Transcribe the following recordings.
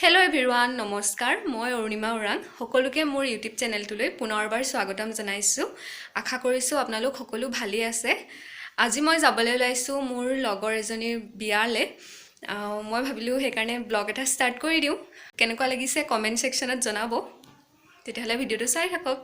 Hello everyone, নমস্কাৰ মই অৰুণিমা ওৰাং সকলোকে মোৰ ইউটিউব চেনেলটোলৈ পুনৰবাৰ স্বাগতম জনাইছো আশা কৰিছো আপোনালোক সকলো ভালে আছে আজি মই যাবলৈ ওলাইছো মোৰ লগৰ এজনীৰ বিয়ালে মই ভাবিলো হেকাৰণে ব্লগ এটা ষ্টাৰ্ট কৰি দিও কেনেকুৱা লাগিছে কমেন্ট সেকশনত জনাব তেতিয়াহলে ভিডিওটো চাই থাকক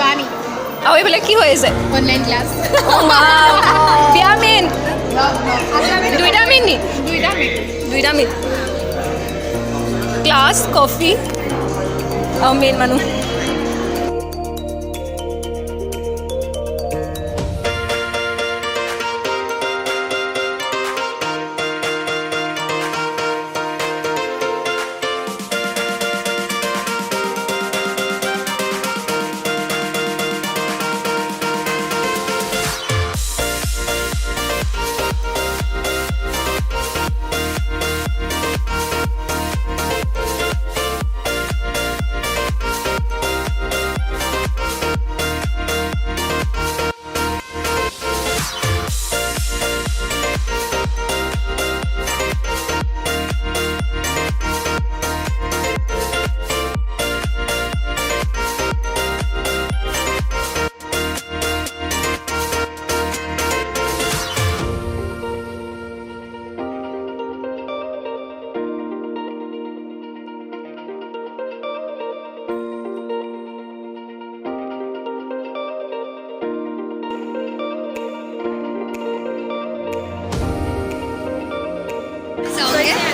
Bani. আৰু এইফালে কি হৈ আছে Online class. বিয়া মেইন দুইটা মেইন নি দুইটা মেইন ক্লাছ কফি আৰু মেইন মানুহ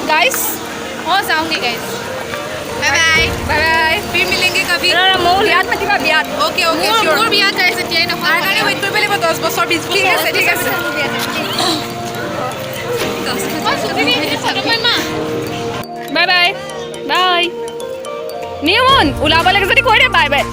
guys Oh, जाऊंगी guys. Bye bye. bye bye फिर मिलेंगे कभी. মোৰ বিয়াত মাতিবা বিয়াত Okay okay sure. মোৰ বিয়া যাইছে তিয়াই নহয়. তাৰ কাৰণে ৱেইট কৰিব লাগিব 10 বছৰ 20 বছৰ ঠিক আছে বাই বাই বাই নিয়মন ওলাব লাগে যদি কৈ দে বাই বাই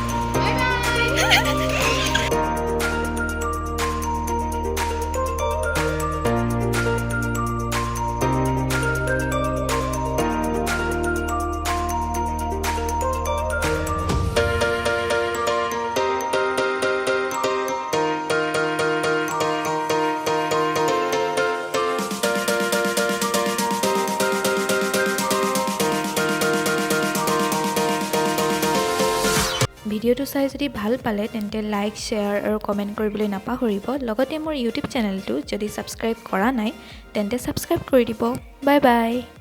ভিডিওটো চাই যদি ভাল পালে তেন্তে লাইক শেয়াৰ আৰু কমেন্ট কৰিবলৈ নাপাহৰিব লগতে মোৰ ইউটিউব চেনেলটো যদি সাবস্ক্ৰাইব কৰা নাই তেন্তে সাবস্ক্ৰাইব কৰি দিব বাই বাই